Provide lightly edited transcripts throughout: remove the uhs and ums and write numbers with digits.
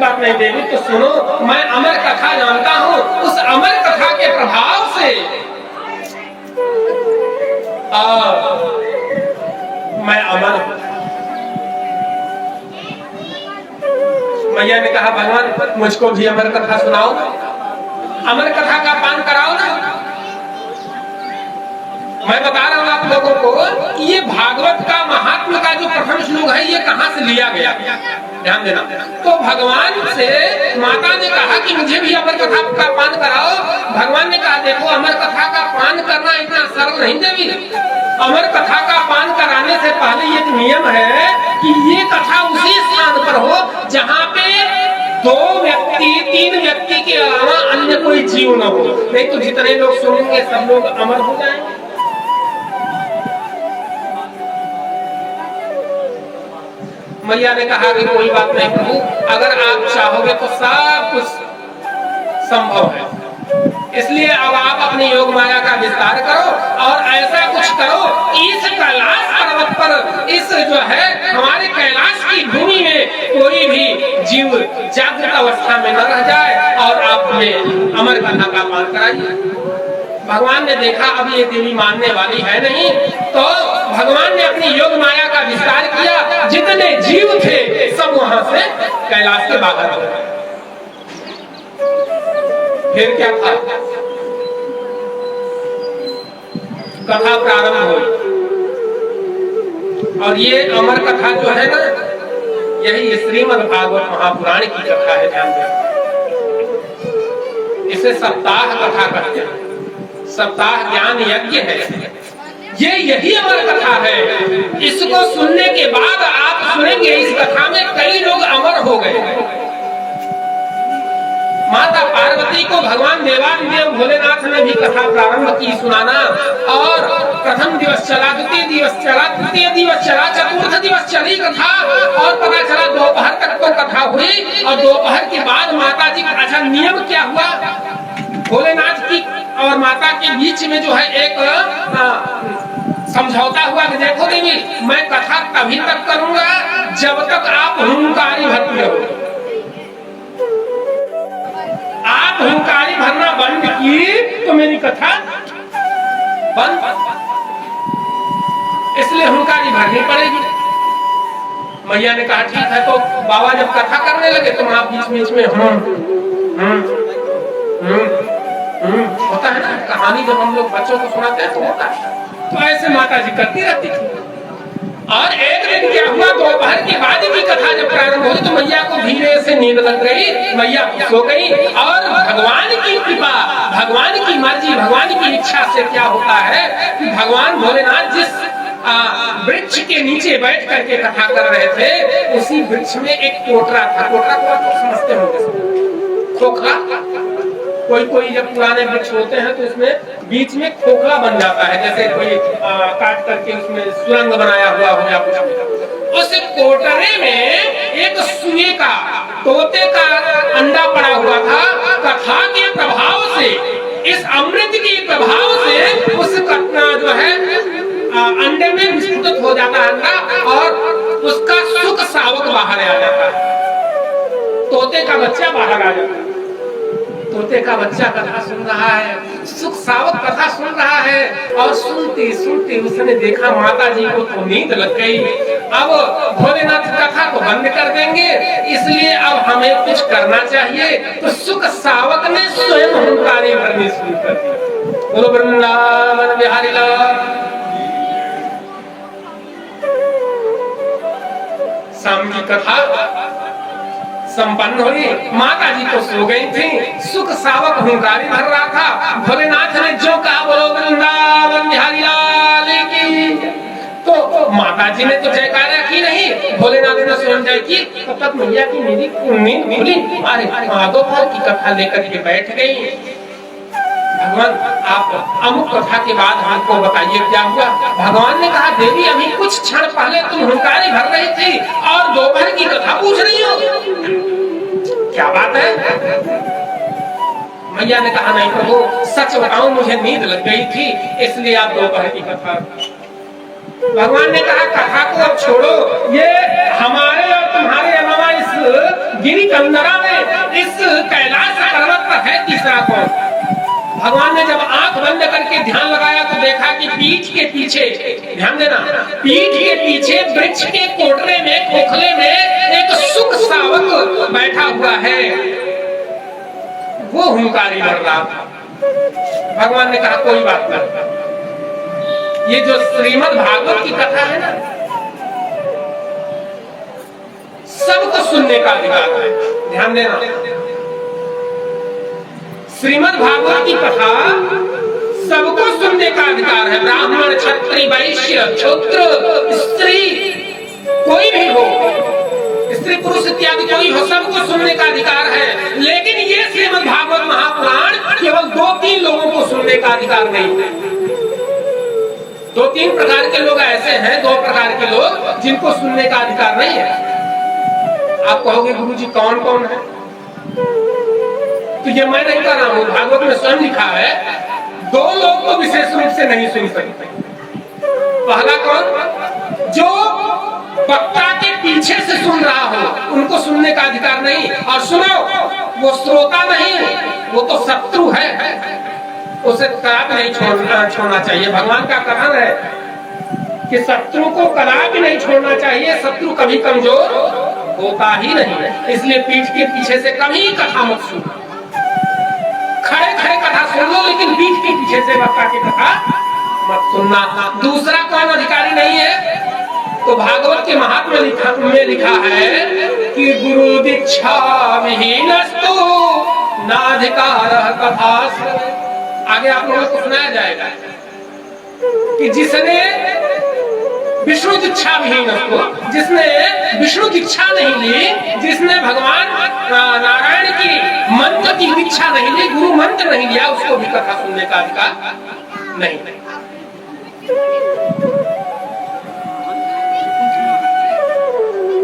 बात नहीं देवी, तो सुनो, मैं अमर कथा जानता हूँ। उस अमर कथा के प्रभाव से मैं अमर हूँ। मैया ने कहा भगवान मुझको भी अमर कथा सुनाओ, अमर कथा का पान कराओ ना। मैं बता रहा हूँ आप लोगों को कि ये भागवत का महात्मा का जो प्रथम श्लोक है ये कहाँ से लिया गया, ध्यान देना। तो भगवान से माता ने कहा कि मुझे भी अमर कथा का पान कराओ। भगवान ने कहा देखो अमर कथा का पान करना इतना सरल नहीं देवी। अमर कथा का पान कराने से पहले एक नियम है कि ये कथा उसी स्थान पर हो जहाँ पे 2 व्यक्ति 3 व्यक्ति के अलावा अन्य कोई जीव न हो, नहीं तो जितने लोग सुनेंगे सब लोग अमर हो जाएंगे। मैया ने कहा कि कोई बात नहीं प्रभु, अगर आप चाहोगे तो सब कुछ संभव है। इसलिए अब आप अपनी योग माया का विस्तार करो और ऐसा कुछ करो इस कैलाश पर्वत पर, इस जो है हमारे कैलाश की भूमि में कोई भी जीव जागृत अवस्था में न रह जाए और आप हमें अमर कथा का पान कराइए। भगवान ने देखा अब ये देवी मानने वाली है नहीं, तो भगवान ने अपनी योग माया का विस्तार किया। जितने जीव थे सब वहां से कैलाश के बाहर हो गए। फिर क्या था, कथा प्रारंभ हुई। और ये अमर कथा जो है ना, यही श्रीमद् भागवत महापुराण की कथा है। ध्यान दें, इसे सप्ताह कथा कहते हैं। सप्ताह ज्ञान यज्ञ है, ये यही अमर कथा है। इसको सुनने के बाद आप सुनेंगे इस कथा में कई लोग अमर हो गए। माता पार्वती को भगवान देवादिदेव भोलेनाथ ने भी कथा प्रारंभ की सुनाना। और प्रथम दिवस चला, द्वितीय दिवस चला, तृतीय दिवस चला, चतुर्थ दिवस चली कथा और पता चला दोपहर तक तो कथा हुई। और दोपहर के बाद माता जी का अच्छा नियम क्या हुआ, भोलेनाथ की और माता के बीच में जो है एक समझौता हुआ कि देखो देवी मैं कथा तभी तक करूंगा जब तक आप हुंकारी भरते हो। आप हुंकारी भरना बंद की तो मेरी कथा बंद, इसलिए हुंकारी भरनी पड़ेगी। मैया ने कहा ठीक है। तो बाबा जब कथा करने लगे तो आप बीच बीच में होता है ना, कहानी जब हम लोग बच्चों को सुनाते हैं तो होता है, तो ऐसे माता जी करती रहती थी। और एक दिन क्या हुआ, दोपहर के बाद की कथा जब प्रारंभ हुई तो मैया को धीरे से नींद लग गई, मैया सो गई। और भगवान की कृपा, भगवान की मर्जी, भगवान की इच्छा से क्या होता है कि भगवान भोलेनाथ जिस वृक्ष के नीचे बैठ करके कथा कर रहे थे उसी वृक्ष में एक कोटरा था। कोटरा को आप समझते होंगे, खोखला। कोई कोई जब पुराने वृक्ष होते हैं तो उसमें बीच में खोखला बन जाता है, जैसे कोई काट करके उसमें सुरंग बनाया हुआ हो या कुछ। उस कोटरे में एक सुए का, तोते का अंडा पड़ा हुआ था। कथा के प्रभाव से, इस अमृत के प्रभाव से उस कथा जो है अंडे में विस्फोट हो जाता है अंडा और उसका सुख सावक बाहर आ जाता है, तोते का बच्चा बाहर आ जाता है। तोते का बच्चा कथा सुन रहा है, सुख सावक कथा सुन रहा है। और सुनते सुनते उसने देखा माता जी को तो नींद लग गई। अब भोलेनाथ कथा को बंद कर देंगे, इसलिए अब हमें कुछ करना चाहिए। तो सुख सावक ने स्वयं हुंकारी भरनी शुरू कर दी। बोलो वृंदावन बिहारी लाल। शाम की कथा संपन्न हुई, माता जी तो सो गई थी, सुख सावक हुंकारी भर रहा था। भोलेनाथ ने जो कहा बोलो वृंदावन बिहारी लाल की, तो माता जी ने तो जयकारा की नहीं, भोलेनाथ ने स्वयं जय की। तब तक मैया की नींद खुली। अरे दोपहर की कथा लेकर के बैठ गई। भगवान आप अमुक कथा के बाद हमको बताइए क्या हुआ। भगवान ने कहा देवी अभी कुछ क्षण पहले तुम हुंकारी भर रही थी और दोपहर की कथा पूछ रही हो, क्या बात है। मैया ने कहा नहीं प्रभु सच बताऊं मुझे नींद लग गई थी इसलिए आप दोपहर की कथा। भगवान ने कहा कथा को अब छोड़ो, ये हमारे और तुम्हारे अलावा इस गिरी कंदरा में भगवान ने जब आंख बंद करके ध्यान लगाया तो देखा कि पीठ के पीछे, ध्यान देना, पीठ के पीछे वृक्ष के कोटरे में, खोखले में एक सुख सावक बैठा हुआ है। वो हुंकारी भर रहा था। भगवान ने कहा कोई बात नहीं, ये जो श्रीमद् भागवत की कथा है ना, सबको सुनने का अधिकार है। ध्यान देना, श्रीमद् भागवत की कथा सबको सुनने का अधिकार है। ब्राह्मण, क्षत्रिय, वैश्य, शूद्र, स्त्री, कोई भी हो, स्त्री पुरुष इत्यादि कोई हो, सबको सुनने का अधिकार है। लेकिन ये श्रीमद् भागवत महापुराण केवल 2-3 लोगों को सुनने का अधिकार नहीं है। 2-3 प्रकार के लोग ऐसे हैं, 2 प्रकार के लोग जिनको सुनने का अधिकार नहीं है। आप कहोगे गुरुजी कौन कौन है? तो ये मैं नहीं कर रहा हूं, भागवत में स्वयं लिखा है 2 लोग तो विशेष रूप से नहीं सुन सकते। पहला कौन? जो वक्ता के पीछे से सुन रहा हो, उनको सुनने का अधिकार नहीं। और सुनो, वो श्रोता नहीं, वो तो शत्रु है, उसे कदापि नहीं छोड़ना चाहिए। भगवान का कथन है कि शत्रु को कदापि नहीं छोड़ना चाहिए, शत्रु कभी कमजोर होता ही नहीं है। इसलिए पीठ के पीछे से कभी कथा मत सुनो, खड़े खड़े कथा सुन लो, लेकिन पीठ के पीछे से वक्ता की कथा मत सुनना। दूसरा कौन अधिकारी नहीं है? तो भागवत के महात्म्य में लिखा है कि गुरु दीक्षा विहीनस्तु नाधिकारः कथाश्रवे। आगे आप लोगों को सुनाया जाएगा कि जिसने विष्णु दीक्षा विहीन, जिसने विष्णु दीक्षा नहीं ली, जिसने भगवान नारायण की मंत्र की दीक्षा नहीं ली, गुरु मंत्र नहीं लिया, उसको भी कथा सुनने का अधिकार नहीं।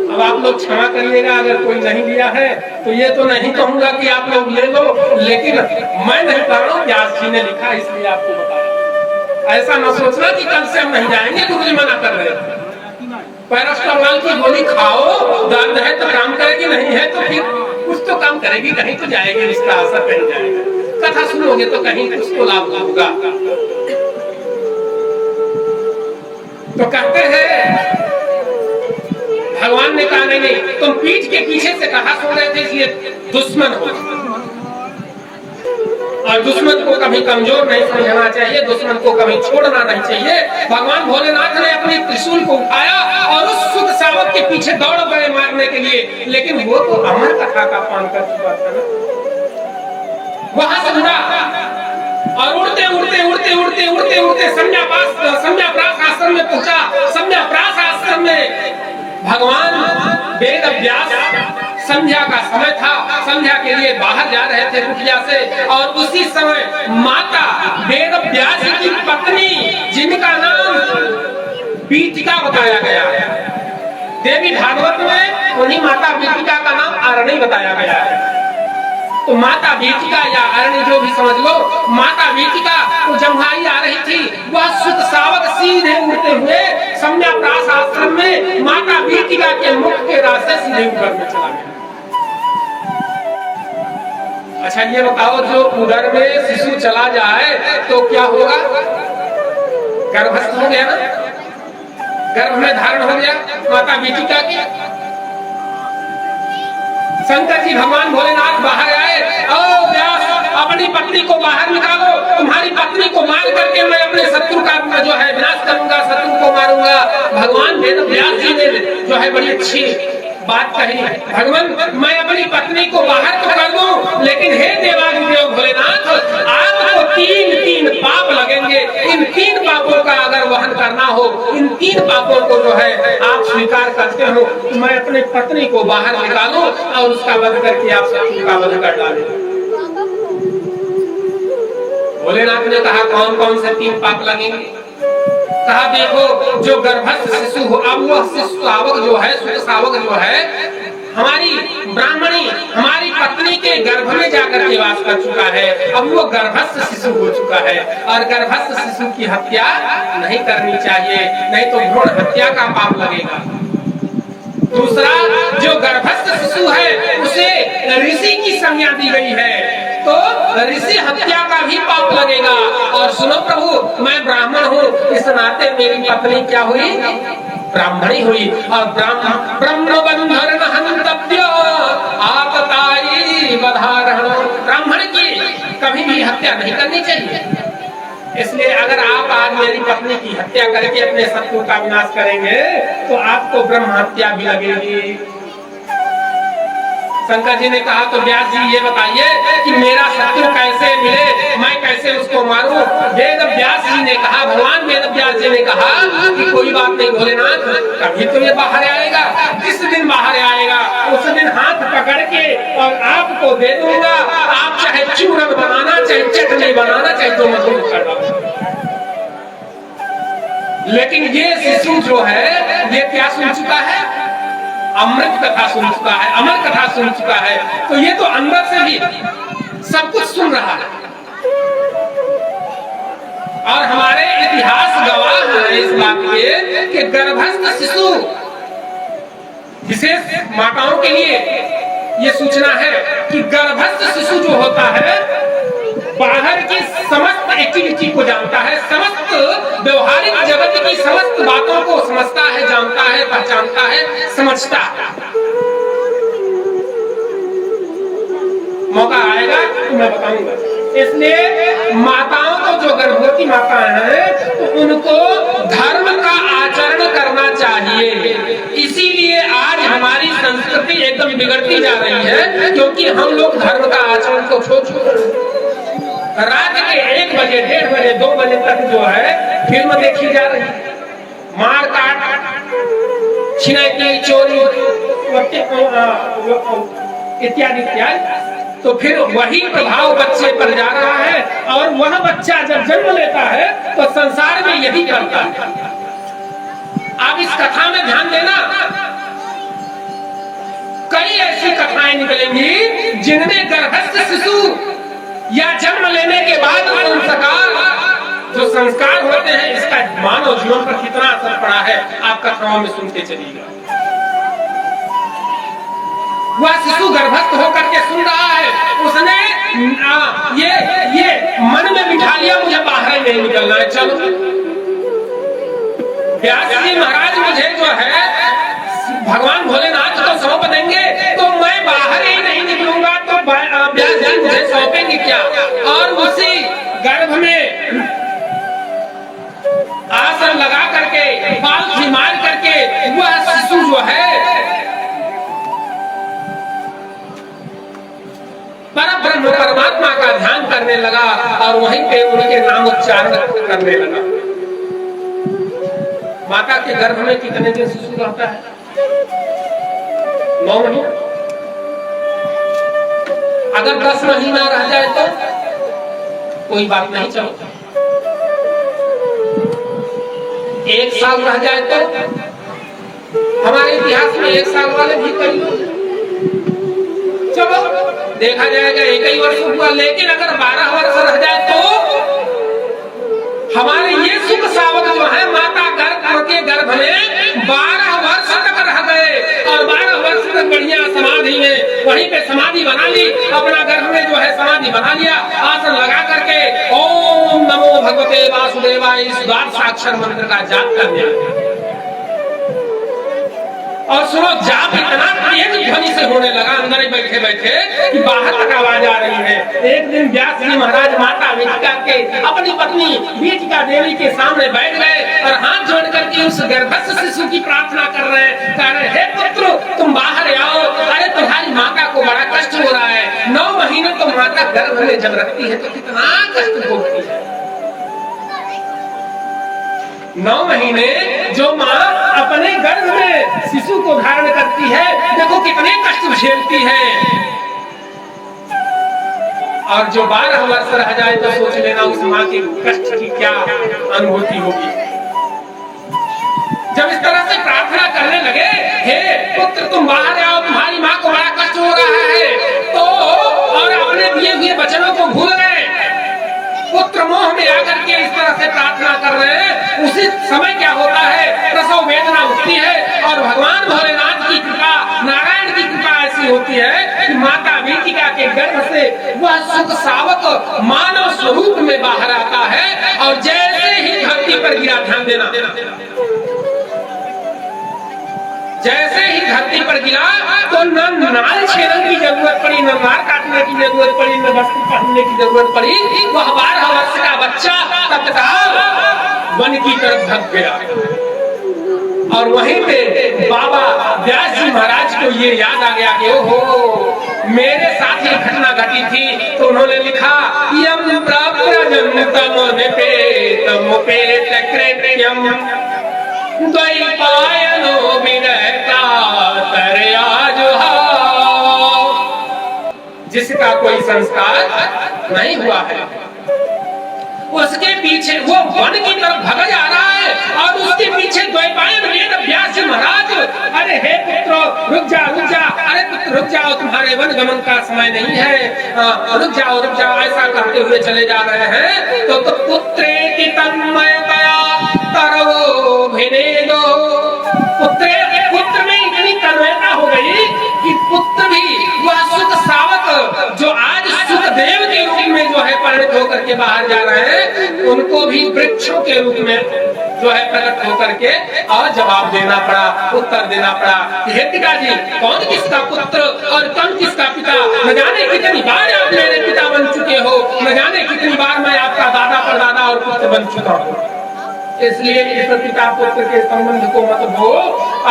अब आप लोग क्षमा करिएगा अगर कोई नहीं लिया है, तो ये तो नहीं कहूंगा कि आप लोग ले लो, लेकिन मैं नहीं कर रहा हूँ, व्यास जी ने लिखा इसलिए आपको बता रहा। ऐसा ना सोचना कि कल से हम नहीं जाएंगे, गुरुजी मना कर रहे हैं। पैरास्टामोल की गोली खाओ, दर्द है तो काम करेगी, नहीं है तो फिर कुछ तो काम करेगी, कहीं तो जाएगी, इसका असर कहीं जाएगा। कथा सुनोगे तो कहीं कुछ तो लाभ होगा। तो कहते हैं भगवान ने कहा नहीं, तुम पीठ के पीछे से कहा सुन रहे थे, इसलिए दुश्मन हो। और दुश्मन को कभी कमजोर नहीं समझना चाहिए, दुश्मन को कभी छोड़ना नहीं चाहिए। भगवान भोलेनाथ ने अपने त्रिशूल को उठाया और उस सुख सावक के पीछे दौड़ गए मारने के लिए, लेकिन वो तो अमर कथा का पान कर चुका था ना। वहां से उड़ा और उड़ते उड़ते उड़ते उड़ते उड़ते उड़ते संज्ञाप्रास आश्रम में पहुंचा। संज्ञाप्रास आश्रम में भगवान वेद व्यास, संध्या का समय था, संध्या के लिए बाहर जा रहे थे कुटिया से, और उसी समय माता वेद व्यास की पत्नी, जिनका नाम बीतिका बताया गया है, देवी भागवत में उन्हीं माता बीतिका का नाम अरणी बताया गया है। तो माता बीतिका या अरणी जो भी समझ लो, माता बीतिका तो जम्हाई आ रही थी, वह सुत सावक सीधे उड़ते हुए संज्ञाप्रास आश्रम में माता बीतिका के मुख के रास्ते सीधे ऊपर में चला गया। अच्छा ये बताओ, जो उदर में शिशु चला जाए तो क्या होगा? गर्भस्थ हो गया ना, गर्भ में धारण हो गया माता बीतिका की। शंकर जी भगवान भोलेनाथ बाहर आए, ओ व्यास अपनी पत्नी को बाहर निकालो, तुम्हारी पत्नी को मार करके मैं अपने शत्रु का जो है विनाश करूंगा, शत्रु को मारूंगा। भगवान वेद व्यास जी ने जो है बड़ी अच्छी बात कही, भगवान मैं अपनी पत्नी को बाहर तो कर दूं, लेकिन हे देवादिदेव भोलेनाथ, आपको 3 पाप लगेंगे। इन 3 पापों का अगर वहन करना हो, इन 3 पापों को जो है आप स्वीकार करते हो, तो मैं अपनी पत्नी को बाहर निकालूं और उसका वध करके आप शत्रु का वध कर डालें। भोलेनाथ ने कहा कौन कौन से 3 पाप लगेंगे? कहा देखो, जो गर्भस्थ शिशु हो, अब वह शिशु सावक जो है, सुत सावक जो है, हमारी ब्राह्मणी, हमारी पत्नी के गर्भ में जाकर के वास कर चुका है, अब वो गर्भस्थ शिशु हो चुका है, और गर्भस्थ शिशु की हत्या नहीं करनी चाहिए, नहीं तो भ्रूण हत्या का पाप लगेगा। दूसरा, जो गर्भस्थ शिशु है उसे ऋषि की संज्ञा दी गई है, तो ऋषि हत्या का भी पाप लगेगा। और सुनो प्रभु, मैं ब्राह्मण हूँ, इस नाते मेरी पत्नी क्या हुई? ब्राह्मणी हुई। और ब्रह्म बंधन हंतव्य आतताई बधारण, ब्राह्मण की कभी भी हत्या नहीं करनी चाहिए। इसलिए अगर आप आज मेरी पत्नी की हत्या करके अपने शत्रु का विनाश करेंगे तो आपको ब्रह्म हत्या भी लगेगी। शंकर जी ने कहा तो व्यास जी ये बताइए कि मेरा शत्रु कैसे मिले, मैं कैसे उसको मारूं? वेद व्यास जी ने कहा, भगवान वेद व्यास जी ने कहा कि कोई बात नहीं भोलेनाथ, कभी तो ये बाहर आएगा। जिस दिन बाहर आएगा उस दिन हाथ पकड़ के और आपको दे दूंगा। आप चाहे चूरन बनाना, चाहे चटनी बनाना, चाहे जो मधुर करना। लेकिन ये शिशु जो है ये क्या सुन चुका है? अमृत कथा सुन चुका है, अमर कथा सुन चुका है। तो ये तो अंदर से भी सब कुछ सुन रहा है। और हमारे इतिहास गवाह है इस बात के कि गर्भस्थ शिशु, विशेष माताओं के लिए ये सूचना है कि गर्भस्थ शिशु जो होता है बाहर की समस्त एक्टिविटी को जानता है, समस्त व्यवहारिक जगत की समस्त बातों को समझता है, जानता है, पहचानता है, समझता है। मौका आएगा तो मैं बताऊंगा। इसलिए माताओं को, जो गर्भवती माता है, तो उनको धर्म का आचरण करना चाहिए। इसीलिए आज हमारी संस्कृति एकदम बिगड़ती जा रही है, क्योंकि हम लोग धर्म का आचरण को छोड़ चुके हैं। रात के 1 बजे, 1:30 बजे, 2 बजे तक जो है फिल्म देखी जा रही है, मार काट, छिनैती, चोरी इत्यादि इत्यादि। तो फिर वही प्रभाव बच्चे पर जा रहा है और वह बच्चा जब जन्म लेता है तो संसार में यही करता है। आप इस कथा में ध्यान देना, कई ऐसी कथाएं निकलेंगी जिनमें गर्भस्थ शिशु या जन्म लेने के बाद जो संस्कार होते हैं, इसका मानव जीवन पर कितना असर पड़ा है आप कथाओं में सुनते चलिएगा। वह शिशु गर्भस्थ होकर के सुन रहा है, उसने ये मन में बिठा लिया मुझे बाहर नहीं निकलना है। चलो व्यास जी महाराज मुझे जो है भगवान भोलेनाथ को सौंप देंगे तो मैं बाहर ही नहीं निकलूंगा, तो व्यास जी मुझे सौंपेंगे क्या? और उसी गर्भ में आसन लगा करके, पालथी मार करके वह शिशु जो है परब्रह्म परमात्मा का ध्यान करने लगा और वहीं पे उनके नाम उच्चारण करने लगा। माता के गर्भ में कितने दिन शिशु रहता है? 9 महीने। अगर 10 महीना रह जाए तो कोई बात नहीं, चलो 1 साल रह जाए तो, हमारे इतिहास में 1 साल वाले भी कई लोग, चलो देखा जाएगा 1 ही वर्ष हुआ। लेकिन अगर 12 वर्ष रह जाए तो हमारे ये सुख सावक जो है माता के गर्भ में 12 वर्ष तक रह गए और 12 वर्ष तक बढ़िया समाधि में, वहीं पे समाधि बना ली, अपना गर्भ में जो है समाधि बना लिया, आसन लगा करके ओम नमो भगवते वासुदेवाय इस 12 साक्षर मंत्र का जाप कर दिया। और सुनो, जाप इतना तेज ध्वनि से होने लगा अंदर ही बैठे बैठे कि बाहर तक आवाज आ रही है। एक दिन व्यास जी महाराज माता वेदिका के अपनी पत्नी वेदिका देवी के सामने बैठ गए और हाथ जोड़ करके उस गर्भस्थ शिशु की प्रार्थना कर रहे हैं, कह रहे हे पुत्र तुम बाहर आओ, अरे तुम्हारी माता को बड़ा कष्ट हो रहा है। 9 महीने तो माता गर्भ में जब रखती है तो कितना कष्ट भोगती है। 9 महीने जो माँ अपने गर्भ में शिशु को धारण करती है, देखो कितने कष्ट झेलती है। और जो 12 वर्ष रह जाए तो सोच लेना उस माँ के कष्ट की क्या अनुभूति होगी। जब इस तरह से प्रार्थना करने लगे, हे पुत्र तुम बाहर आओ, तुम्हारी माँ को बड़ा कष्ट हो रहा है, तो और अपने दिए हुए वचनों को भूल गए, पुत्र मोह में आकर के इस तरह से प्रार्थना कर रहे हैं। उसी समय क्या होता है, प्रसव वेदना उठती है और भगवान भोलेनाथ की कृपा, नारायण की कृपा ऐसी होती है कि माता वेदिका के के गर्भ से वह सुख सावक मानव स्वरूप में बाहर आता है और जैसे ही धरती पर गिरा, ध्यान देना, जैसे ही धरती पर गिरा तो न नाल छेदन की जरूरत पड़ी, न मार काटने की जरूरत पड़ी, न वस्त्र पहनने की जरूरत पड़ी। वह 12 वर्ष का बच्चा तत्काल वन की तरफ भाग गया। और वहीं पे बाबा व्यास जी महाराज को ये याद आ गया कि ओहो मेरे साथ ये घटना घटी थी। तो उन्होंने लिखा यम प्रव्रजन्तम निपेतम उपेत कृत्यम द्वैपायनो विरहता तरयाजुहा। जिसका कोई संस्कार नहीं हुआ है उसके पीछे वो वन की तरफ भगा जा रहा है और उसके पीछे द्वैपायन वेद व्यास जी महाराज, अरे हे पुत्र रुक जा, अरे पुत्र रुक जाओ, तुम्हारे वन गमन का समय नहीं है, रुक जाओ, ऐसा करते हुए चले जा रहे हैं। तो पुत्रेति तन्मयतया तरवो भिनेदो, पुत्र में इतनी तन्मयता हो गई कि पुत्र भी वह सुख सावक जो आज सुखदेव के रूप में जो है परिणत होकर के बाहर जा रहे हैं, उनको भी वृक्षों के रूप में जो है प्रकट होकर के और जवाब देना पड़ा, उत्तर देना पड़ा। हे पिताजी, कौन किसका पुत्र और कौन किसका पिता, न जाने कितनी बार आप मेरे पिता बन चुके हो, न जाने कितनी बार मैं आपका दादा परदादा और पुत्र बन चुका हूँ। इसलिए इस पिता पुत्र के संबंध को मत भूलो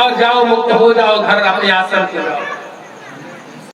और जाओ, मुक्त हो जाओ, घर अपने आश्रम के जाओ।